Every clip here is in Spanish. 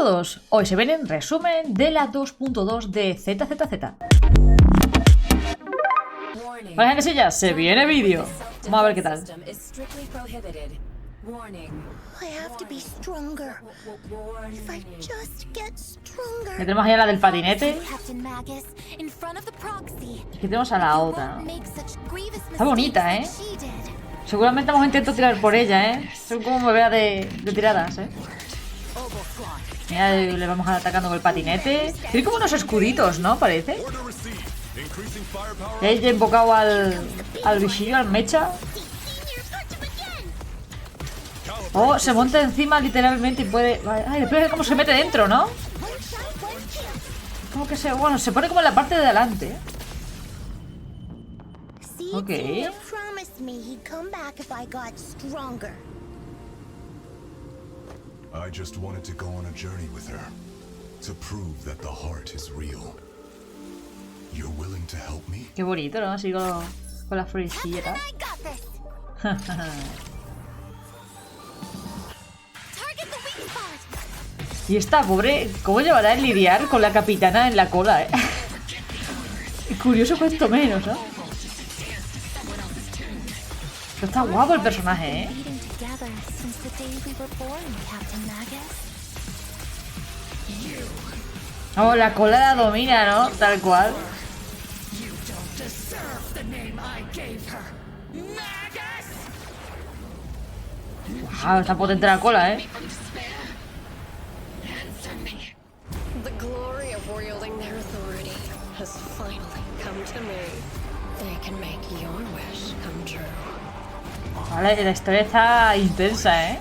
todos, hoy se viene un resumen de la 2.2 de ZZZ. Vale, gente, ya se viene vídeo. Vamos a ver qué tal. Que tenemos allá la del patinete. Y que tenemos a la otra, ¿no? Está bonita, ¿eh? Seguramente vamos a intentar tirar por ella, ¿eh? Según como me vea de tiradas, ¿eh? Mira, le vamos atacando con el patinete. Tiene como unos escuditos, ¿no? Parece. Y ahí ya invocado al bichillo, al mecha. Oh, se monta encima literalmente y puede... Ay, después cómo se mete dentro, ¿no? Como que se... Bueno, se pone como en la parte de adelante. Ok. I just wanted to go on a journey with her to prove that the heart is real. You're willing to help me? Qué bonito, ¿no? Así con la florecilla. Y esta pobre, ¿cómo llevará el lidiar con la capitana en la cola, eh? Curioso cuanto menos, ¿no? Pero está guapo el personaje, ¿eh? Oh, la cola la domina, ¿no? Tal cual. Wow, está potente la cola, ¿eh? Vale, la historia está intensa, ¿eh?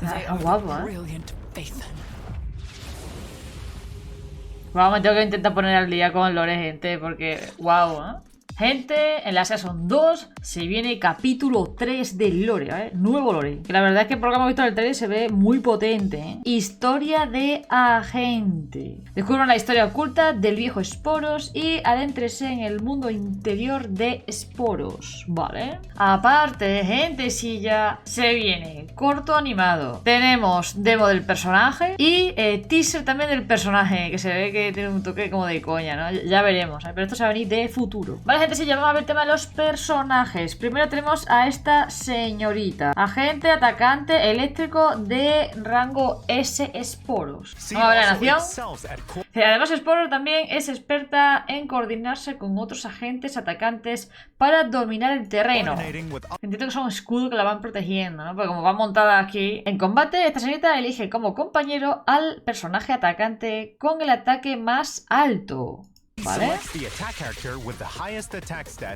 Está guapo, ¿eh? Wow, me tengo que intentar poner al día con lore, gente, porque wow, ¿eh? Gente, en la Season 2 se viene capítulo 3 del lore, ¿eh? Nuevo lore. Que la verdad es que por lo que hemos visto en el trailer se ve muy potente, ¿eh? Historia de agente. Descubran la historia oculta del viejo Sporos y adéntrese en el mundo interior de Sporos, ¿vale? Aparte, gente, si ya se viene corto animado. Tenemos demo del personaje y teaser también del personaje, que se ve que tiene un toque como de coña, ¿no? Ya veremos, ¿eh? Pero esto se va a venir de futuro. Vale, gente, si ya vamos a ver el tema de los personajes. Primero tenemos a esta señorita. Agente, atacante, eléctrico de rango S Sporos. Vamos a ver la nación. Además, Sporos también es experta en coordinarse con otros agentes atacantes para dominar el terreno. Entiendo que son escudos que la van protegiendo, ¿no? Porque como va montada aquí en combate, esta señorita elige como compañero al personaje atacante con el ataque más alto. ¿Vale?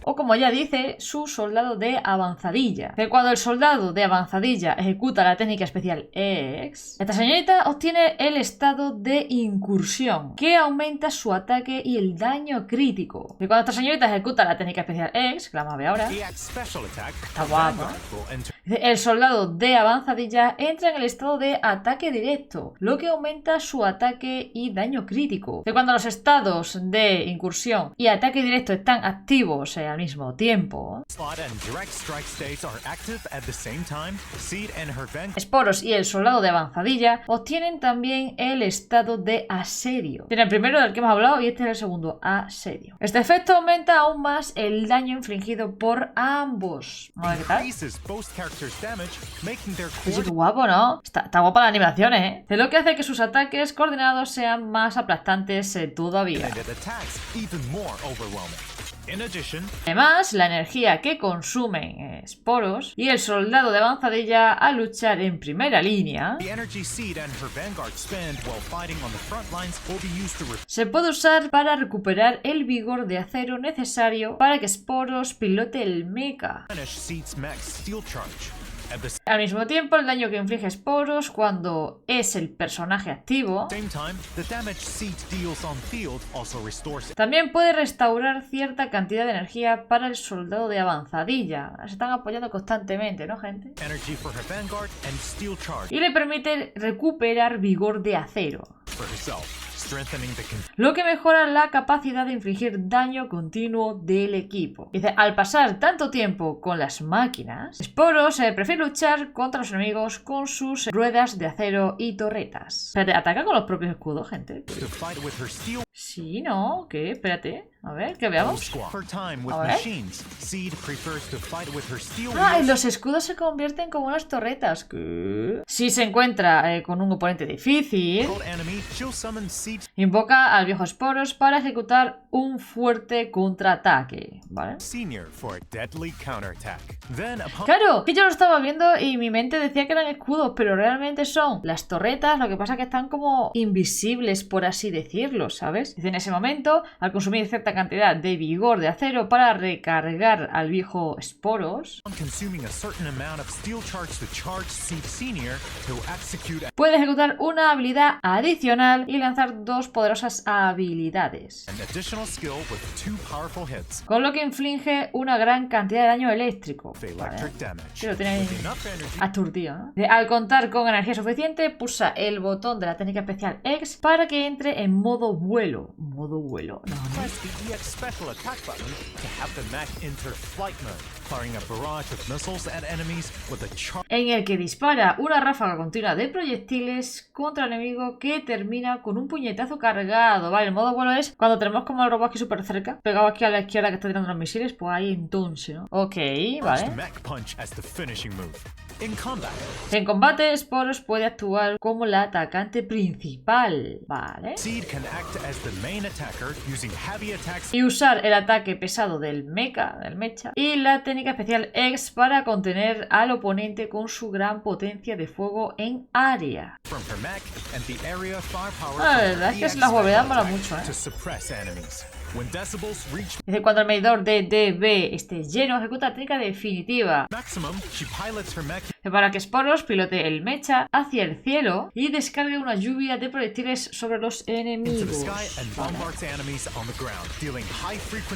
O como ya dice, su soldado de avanzadilla. Que cuando el soldado de avanzadilla ejecuta la técnica especial X, esta señorita obtiene el estado de incursión, que aumenta su ataque y el daño crítico. Que cuando esta señorita ejecuta la técnica especial X, que la vamos a ver ahora, está guapo, ¿eh? El soldado de avanzadilla entra en el estado de ataque directo, lo que aumenta su ataque y daño crítico. Que cuando los estados de incursión y ataque directo están activos al mismo tiempo, Sporos y el soldado de avanzadilla obtienen también el estado de asedio. Tiene el primero del que hemos hablado y este es el segundo, asedio. Este efecto aumenta aún más el daño infligido por ambos. Vamos a ver qué tal. Es guapo, ¿no? Está guapa las animaciones, ¿eh? De lo que hace que sus ataques coordinados sean más aplastantes todavía. Además, la energía que consumen Sporos y el soldado de avanzadilla al luchar en primera línea se puede usar para recuperar el vigor de acero necesario para que Sporos pilote el mecha. Al mismo tiempo, el daño que inflige Sporos cuando es el personaje activo también puede restaurar cierta cantidad de energía para el soldado de avanzadilla. Se están apoyando constantemente, ¿no, gente? Y le permite recuperar vigor de acero. lo que mejora la capacidad de infligir daño continuo del equipo. Dice, al pasar tanto tiempo con las máquinas, Sporos prefiere luchar contra los enemigos con sus ruedas de acero y torretas. Espérate, ¿ataca con los propios escudos, gente? Sí, ¿no? ¿Qué? Espérate. A ver, que veamos. A ver. Ah, y los escudos se convierten como unas torretas. ¿Qué? Si se encuentra con un oponente difícil, invoca al viejo Sporos para ejecutar un fuerte contraataque. ¿Vale? Claro, que yo lo estaba viendo y mi mente decía que eran escudos, pero realmente son las torretas. Lo que pasa es que están como invisibles, por así decirlo, ¿sabes? Dice, en ese momento, al consumir cierta cantidad de vigor de acero para recargar al viejo Sporos, puede ejecutar una habilidad adicional y lanzar dos poderosas habilidades, con lo que inflige una gran cantidad de daño eléctrico. Vale. Sí, lo tiene aturdido, ¿no? Al contar con energía suficiente, pulsa el botón de la técnica especial X para que entre en modo vuelo. Modo vuelo. No, no. En el que dispara una ráfaga continua de proyectiles contra el enemigo que termina con un puñetazo cargado. Vale, el modo vuelo es cuando tenemos como el robot aquí súper cerca, pegado aquí a la izquierda que está tirando los misiles, pues ahí entonces, ¿no? Ok, vale. En combate, Sporos puede actuar como la atacante principal, ¿vale? Y usar el ataque pesado del mecha y la técnica especial X para contener al oponente con su gran potencia de fuego en área. La verdad es que la jugabilidad mola mucho, ¿eh? Dice, cuando el medidor de DB esté lleno, ejecuta la técnica definitiva para que Sporos pilote el mecha hacia el cielo y descargue una lluvia de proyectiles sobre los enemigos.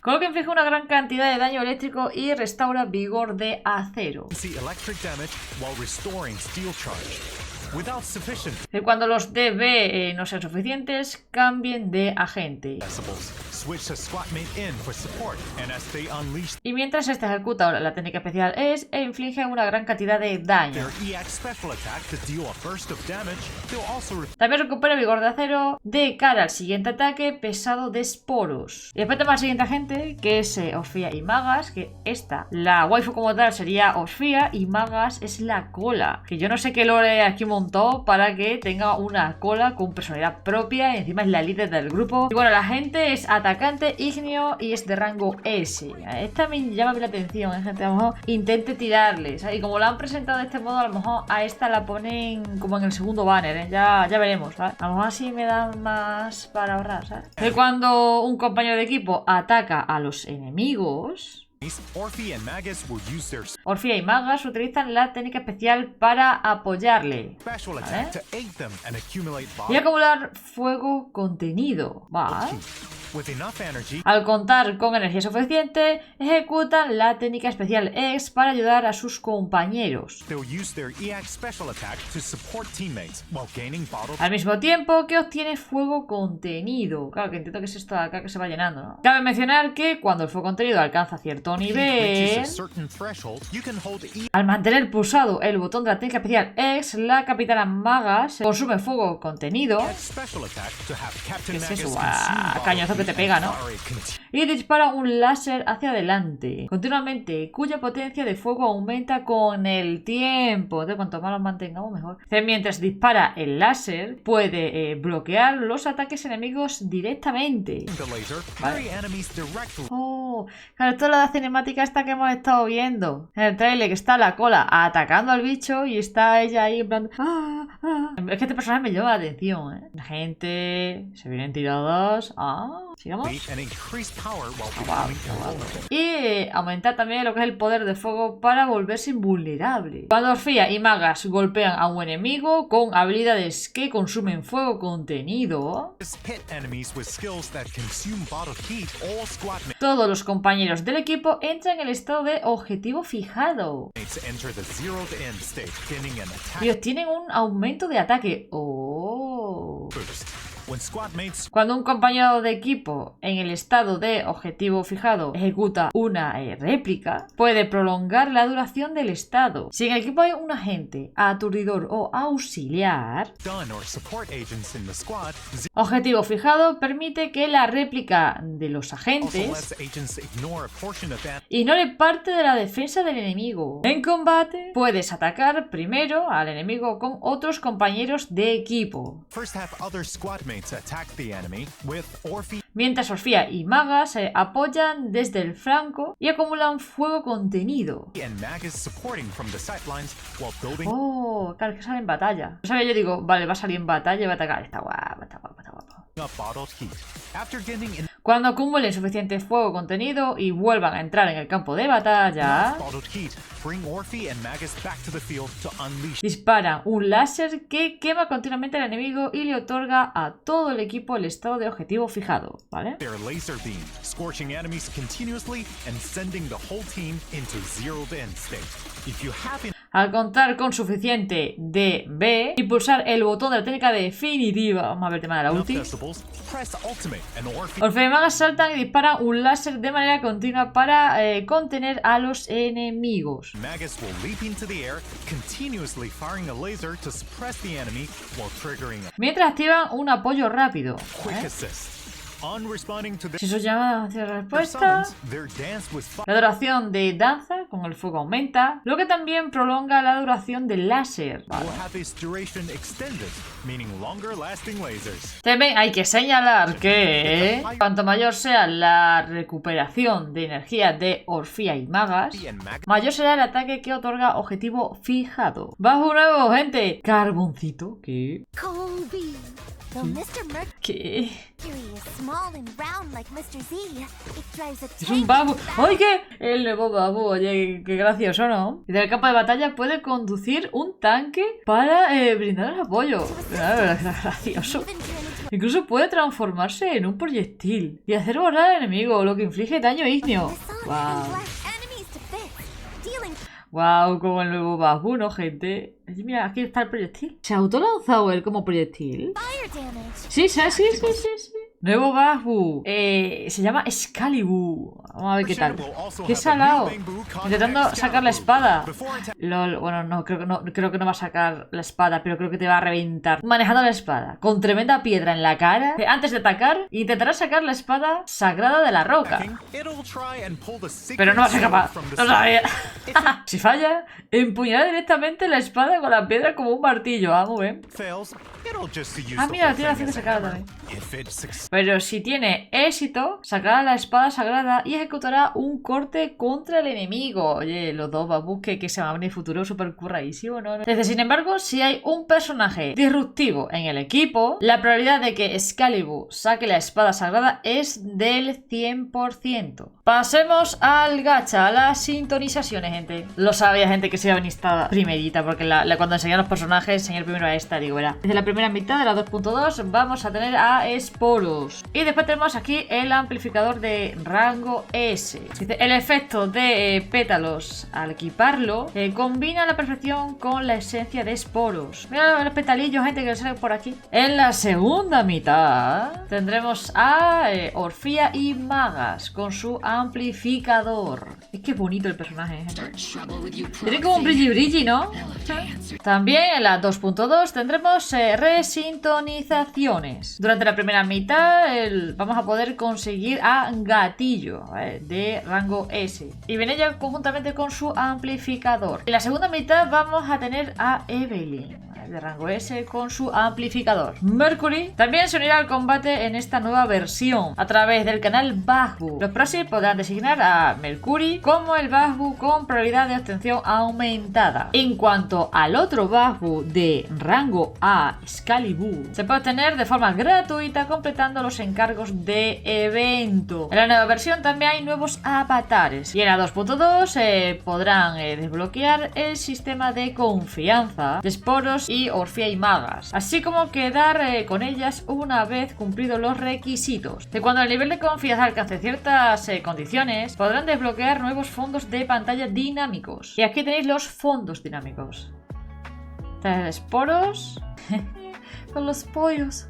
Con lo que inflige una gran cantidad de daño eléctrico y restaura vigor de acero. Cuando los DB no sean suficientes, cambien de agente. Y mientras este ejecuta la técnica especial es e inflige una gran cantidad de daño. También recupera vigor de acero de cara al siguiente ataque pesado de Sporos. Y después tenemos al siguiente agente, que es Orfía y Magas, que esta, la waifu como tal sería Orfía y Magas es la cola. Que yo no sé qué lore aquí montó para que tenga una cola con personalidad propia y encima es la líder del grupo. Y bueno, la gente es atacante ígneo y es de rango S. Esta me llama la atención, gente. A lo mejor intente tirarle, ¿sabes? Y como la han presentado de este modo, a lo mejor a esta la ponen como en el segundo banner, ¿eh? Ya veremos, ¿sabes? A lo mejor así me dan más para ahorrar, ¿sabes? Y cuando un compañero de equipo ataca a los enemigos, Orfía y Magas utilizan la técnica especial para apoyarle, ¿vale? Y acumular fuego contenido, ¿vale? Al contar con energía suficiente, ejecutan la técnica especial X para ayudar a sus compañeros, al mismo tiempo que obtiene fuego contenido. Claro, que entiendo que es esto de acá que se va llenando, ¿no? Cabe mencionar que cuando el fuego contenido alcanza cierto nivel, al mantener pulsado el botón de la técnica especial X, la capitana Magas consume fuego contenido. ¿Qué es eso? Cañazo que te pega, ¿no? Y dispara un láser hacia adelante continuamente, cuya potencia de fuego aumenta con el tiempo. Entonces, cuanto más los mantengamos, mejor. Mientras dispara el láser, puede bloquear los ataques enemigos directamente. ¿Vale? Oh, claro, esto es la cinemática esta que hemos estado viendo en el trailer, que está la cola atacando al bicho y está ella ahí en plan... Es que este personaje me llama la atención, ¿eh? La gente se vienen tiradas. Sigamos. Y aumentar también lo que es el poder de fuego para volverse invulnerable. Cuando Orfía y Magas golpean a un enemigo con habilidades que consumen fuego contenido, todos los compañeros del equipo entran en el estado de objetivo fijado y obtienen un aumento de ataque. When squad mates Cuando un compañero de equipo en el estado de objetivo fijado ejecuta una réplica, puede prolongar la duración del estado. Si en el equipo hay un agente, aturdidor o auxiliar, done or support agents in the squad, objetivo fijado permite que la réplica de los also agentes lets agents ignore a portion of that ignore parte de la defensa del enemigo. En combate, puedes atacar primero al enemigo con otros compañeros de equipo. first have other squad mates attack the enemy with Orphe Mientras Orfía y Maga se apoyan desde el flanco y acumulan fuego contenido. and Magus supporting from the sidelines while building Oh, claro, es que sale en batalla. O sea, yo digo, vale, va a salir en batalla y va a atacar. Está guapo, está guapo, está guapo. up bottled heat. After getting Cuando acumulen suficiente fuego contenido y vuelvan a entrar en el campo de batalla, bottled heat, bring Orphe and Magus back to the field to unleash disparan un láser que quema continuamente al enemigo y le otorga a todo el equipo el estado de objetivo fijado, ¿vale? their laser beam, scorching enemies continuously and sending the whole team into zeroed end state. If you have Al contar con suficiente DB y pulsar el botón de la técnica definitiva, vamos a ver el tema de la enough ulti, decibels, press ultimate and Orphe Orfeo y Maga saltan y disparan un láser de manera continua para contener a los enemigos. Magus will leap into the air, continuously firing a laser to suppress the enemy while triggering a Mientras activan un apoyo rápido. quick assist. On responding to Si sus llamadas hacia their respuesta, summons, their dance with fire la duración de danza con el fuego aumenta, lo que también prolonga la duración del láser. will have its duration extended, meaning longer lasting lasers. También hay que señalar que cuanto mayor sea la recuperación de energía de Orfía y Magas, And Magus mayor será el ataque que otorga objetivo fijado. Bajo nuevo, gente. Carboncito. ¿Qué? Colby. Though Mr. Mercury ¿Qué? is small and round like Mr. Z, it drives a Es un babu. ¡Ay, qué! El nuevo babu. Oye, qué gracioso, ¿no? Desde el campo de batalla puede conducir un tanque para brindar apoyo. Claro, es gracioso. even turn into Incluso puede transformarse en un proyectil y hacer volar al enemigo, lo que inflige daño ígneo. the sun and Wow. blast enemies to bits, dealing Wow, como el nuevo babu, ¿no, gente? Mira, aquí está el proyectil. ¿Se ha autolanzado él como proyectil? fire damage. Sí, sí, sí, sí, sí, sí. Nuevo babu. Se llama Excalibur. Vamos a ver qué tal. Qué salado. Intentando sacar la espada. Lol, bueno, no creo que no va a sacar la espada, pero creo que te va a reventar. Manejando la espada, con tremenda piedra en la cara. Antes de atacar, intentará sacar la espada sagrada de la roca. Pero no va a ser capaz. No sabía. Si falla, empuñará directamente la espada con la piedra como un martillo. Ah, muy bien. Ah, mira, tiene la acción de sacar también. Pero si tiene éxito, sacará la espada sagrada y ejecutará un corte contra el enemigo. Oye, los dos babús que se van a venir futuro súper curradísimo, ¿no? Desde, sin embargo, si hay un personaje disruptivo en el equipo, la probabilidad de que Excalibur saque la espada sagrada es del 100%. Pasemos al gacha, a las sintonizaciones, gente. Lo sabía, gente, que se iba a venir esta primerita, porque cuando enseñé a los personajes, enseñé el primero a esta, digo, verá. Desde la primera mitad de la 2.2 vamos a tener a Sporos. Y después tenemos aquí el amplificador de rango S. Dice, el efecto de pétalos al equiparlo combina a la perfección con la esencia de Sporos. Mira los petalillos, gente, que salen por aquí. En la segunda mitad tendremos a Orfía y Magas con su amplificador. Es que bonito el personaje, gente. Tiene como un brilli, ¿no? También en la 2.2 tendremos resintonizaciones. Durante la primera mitad vamos a poder conseguir a Gatillo de rango S y viene ya conjuntamente con su amplificador. En la segunda mitad vamos a tener a Evelyn de rango S con su amplificador. Mercury también se unirá al combate en esta nueva versión a través del canal Bahu. Los próximos podrán designar a Mercury como el Bahu con probabilidad de obtención aumentada. En cuanto al otro Bahu de rango A, Excalibur, se puede obtener de forma gratuita completando los encargos de evento. En la nueva versión también hay nuevos avatares y en la 2.2 podrán desbloquear el sistema de confianza de Sporos y Orfía y Magas, así como quedar con ellas una vez cumplidos los requisitos. De cuando el nivel de confianza alcance ciertas condiciones, podrán desbloquear nuevos fondos de pantalla dinámicos. Y aquí tenéis los fondos dinámicos. Sporos con los pollos.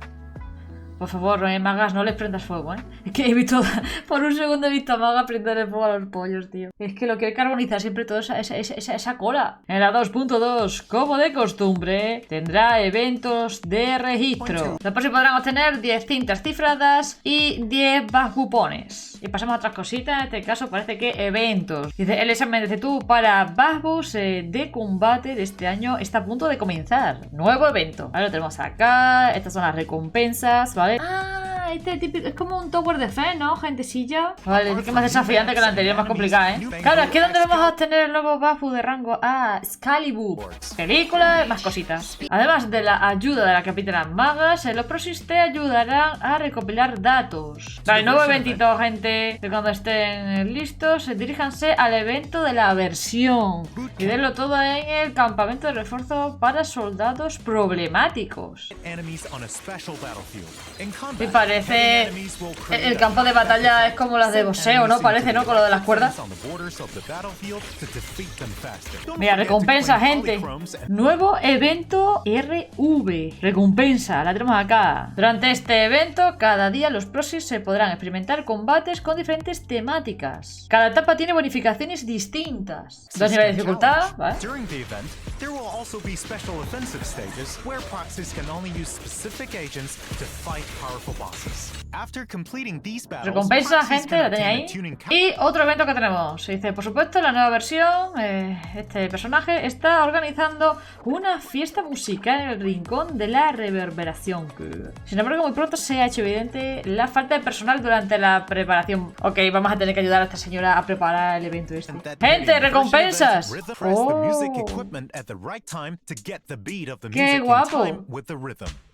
Por favor, Magas, no les prendas fuego, ¿eh? Es que he visto, por un segundo he visto a Magas prenderle fuego a los pollos, tío. Es que lo quiere carbonizar siempre toda esa cola. En la 2.2, como de costumbre, tendrá eventos de registro. Después se podrán obtener 10 cintas cifradas y 10 cupones. Y pasamos a otras cositas, en este caso parece que eventos. Dice, el examen de CETU para Bagbus de combate de este año está a punto de comenzar. Nuevo evento. Vale, lo tenemos acá. Estas son las recompensas, ¿vale? Ah, este típico, es como un Tower Defense, ¿no? Gentecilla. Vale, es que más desafiante que la anterior, más complicada, ¿eh? Claro, es que ¿dónde vamos a obtener el nuevo Bagbus de rango? Ah, Excalibur. Película, más cositas. Además de la ayuda de la Capitana Magas, los Proxys te ayudarán a recopilar datos. Vale, nuevo eventito, gente. Que cuando estén listos, diríjanse al evento de la versión. Y denlo todo en el campamento de refuerzo para soldados problemáticos. Y parece... El campo de batalla es como las de boxeo, ¿no? Parece, ¿no? Con lo de las cuerdas. Mira, recompensa, gente. Nuevo evento RV. Recompensa, la tenemos acá. Durante este evento, cada día los Proxys se podrán experimentar combates con diferentes temáticas. Cada etapa tiene bonificaciones distintas. Dos niveles de dificultad, ¿vale? There will also be special offensive stages where proxies can only use specific agents to fight powerful bosses. After completing these battles, recompensa, gente, la tenéis ahí. Y otro evento que tenemos. Se dice, por supuesto, la nueva versión. Este personaje está organizando una fiesta musical en el rincón de la reverberación. Sin embargo, muy pronto se ha hecho evidente la falta de personal durante la preparación. Ok, vamos a tener que ayudar a esta señora a preparar el evento este. Gente, recompensas. ¡Qué guapo!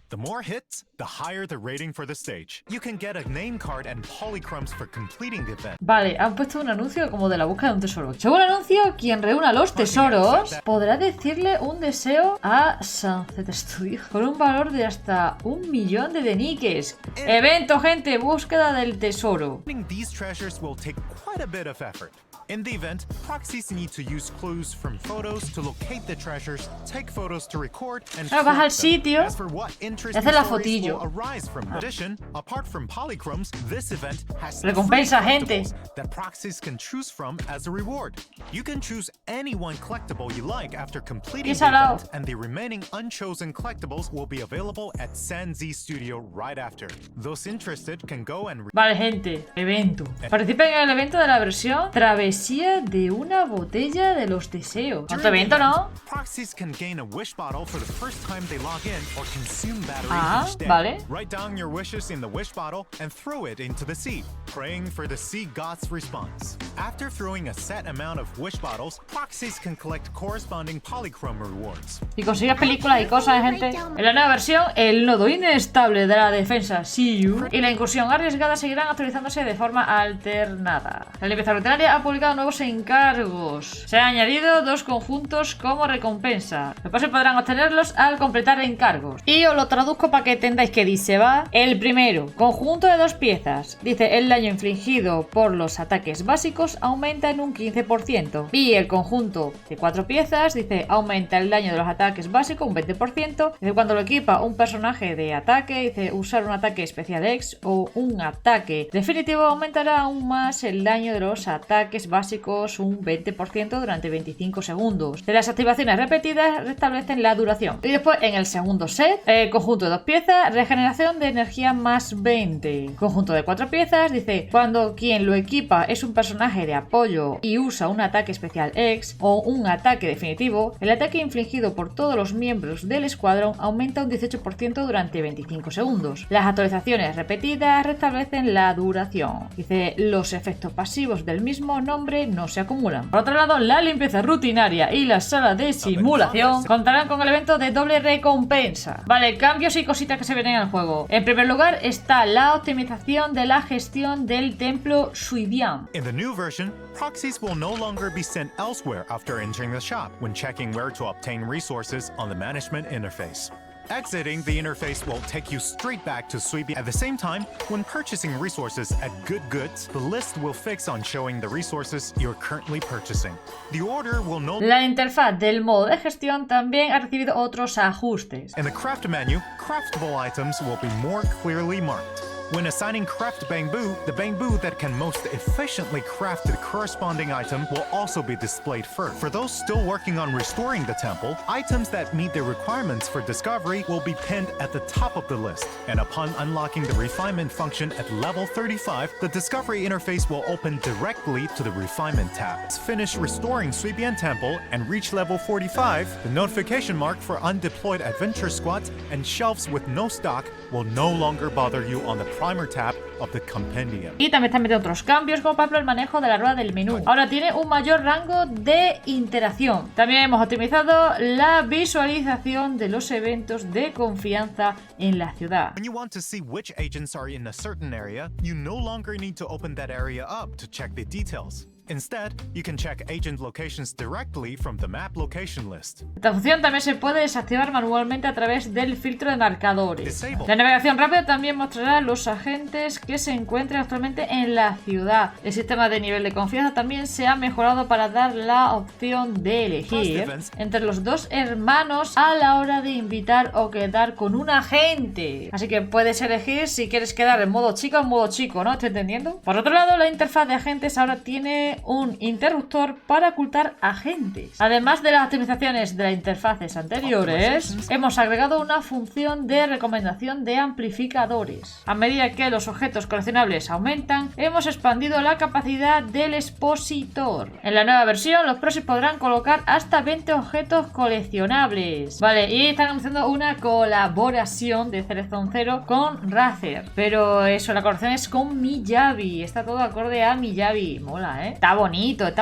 The more hits, the higher the rating for the stage. You can get a name card and polychromes for completing the event. Vale, han puesto un anuncio como de la búsqueda de un tesoro. Según el anuncio, quien reúna los tesoros podrá decirle un deseo a Sunset Studio con un valor de hasta 1.000.000 de deniques. Evento, gente, búsqueda del tesoro. These treasures will take quite a bit of effort. In the event, proxies need to use clues from photos to locate the treasures, take photos to record, and vas al sitio, as for what interesting haces la stories fotillo. will arise from it. In addition, apart from polychromes, this event has recompensa, free gente, that proxies can choose from as a reward. You can choose any one collectible you like after completing the event, and the remaining unchosen collectibles will be available at San Z Studio right after. Those interested can go and... Vale, gente, evento. Participen en el evento de la versión Travesía de una botella de los deseos. ¿Cuánto evento, no? Proxies can gain a wish bottle for the first time they log in or consume battery each day. Vale. Write down your wishes in the wish bottle and throw it into the sea, praying for the sea god's response. After throwing a set amount of wish bottles, proxies can collect corresponding polychrome rewards. Y consigues películas y cosas, gente. En la nueva versión, el nodo inestable de la defensa CU y la incursión arriesgada seguirán actualizándose de forma alternada. La limpieza rutinaria ha publicado nuevos encargos. Se han añadido 2 conjuntos como recompensa. Después se podrán obtenerlos al completar encargos. Y os lo traduzco para que entendáis qué dice, ¿va? El primero, conjunto de 2 piezas. Dice, el daño infligido por los ataques básicos aumenta en un 15%. Y el conjunto de 4 piezas, dice, aumenta el daño de los ataques básicos un 20%. Dice, cuando lo equipa un personaje de ataque, dice, usar un ataque especial X o un ataque definitivo aumentará aún más el daño de los ataques básicos un 20% durante 25 segundos. De las activaciones repetidas restablecen la duración. Y después en el segundo set, conjunto de 2 piezas, regeneración de energía más 20. Conjunto de 4 piezas, dice, cuando quien lo equipa es un personaje de apoyo y usa un ataque especial X o un ataque definitivo, el ataque infligido por todos los miembros del escuadrón aumenta un 18% durante 25 segundos. Las actualizaciones repetidas restablecen la duración. Dice, los efectos pasivos del mismo nombre no se acumulan. Por otro lado, la limpieza rutinaria y la sala de simulación contarán con el evento de doble recompensa. Vale, cambios y cositas que se vienen al juego. En primer lugar está la optimización de la gestión del templo Suibian. In the new version, proxies will no longer be sent elsewhere after entering the shop when checking where to obtain resources on the management interface. Exiting the interface will take you straight back to Suibi. At the same time, when purchasing resources at Good Goods, the list will fix on showing the resources you're currently purchasing. The order will no... La interfaz del modo de gestión también ha recibido otros ajustes. In the craft menu, craftable items will be more clearly marked. When assigning craft bamboo, the bamboo that can most efficiently craft the corresponding item will also be displayed first. For those still working on restoring the temple, items that meet the requirements for discovery will be pinned at the top of the list. And upon unlocking the refinement function at level 35, the discovery interface will open directly to the refinement tab. Finish restoring Suibian Temple and reach level 45, the notification mark for undeployed adventure squads and shelves with no stock will no longer bother you on the primer tab of the compendium. Y también está metiendo otros cambios, como por ejemplo el manejo de la rueda del menú. Ahora tiene un mayor rango de interacción. También hemos optimizado la visualización de los eventos de confianza en la ciudad. When you want to see which agents are in a certain area, you no longer need to open that area up to check the details. Instead, you can check agent locations directly from the map location list. Esta función también se puede desactivar manualmente a través del filtro de marcadores. Disable. La navegación rápida también mostrará los agentes que se encuentran actualmente en la ciudad. El sistema de nivel de confianza también se ha mejorado para dar la opción de elegir entre los dos hermanos a la hora de invitar o quedar con un agente. Así que puedes elegir si quieres quedar en modo chica o en modo chico, ¿no? ¿Estás entendiendo? Por otro lado, la interfaz de agentes ahora tiene un interruptor para ocultar agentes. Además de las optimizaciones de las interfaces anteriores, hemos agregado una función de recomendación de amplificadores. A medida que los objetos coleccionables aumentan, hemos expandido la capacidad del expositor. En la nueva versión, los proxies podrán colocar hasta 20 objetos coleccionables. Vale, y están anunciando una colaboración de Cerezón Zero con Razer. Pero eso, la colaboración es con Miyabi. Está todo acorde a Miyabi. Mola, ¿eh? Está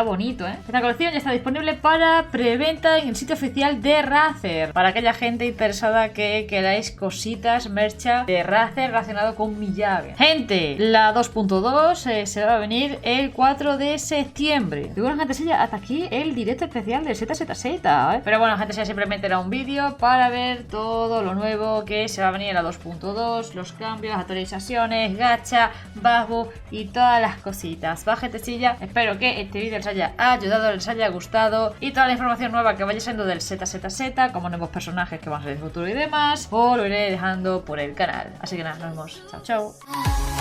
bonito, ¿eh? Esta colección ya está disponible para preventa en el sitio oficial de Razer. Para aquella gente interesada que queráis cositas, mercha de Razer relacionado con Miyabi. Gente, la 2.2 se va a venir el 4 de septiembre. Y bueno, gente, ya hasta aquí el directo especial del ZZZ, ¿eh? Pero bueno, gente, ya simplemente era un vídeo para ver todo lo nuevo que se va a venir en la 2.2, los cambios, las actualizaciones, gacha, bajo y todas las cositas. Va, gentecilla, espero que este vídeo les haya ayudado, les haya gustado y toda la información nueva que vaya siendo del ZZZ, como nuevos personajes que van a ser de futuro y demás, os lo iré dejando por el canal. Así que nada, nos vemos. Chao, chao.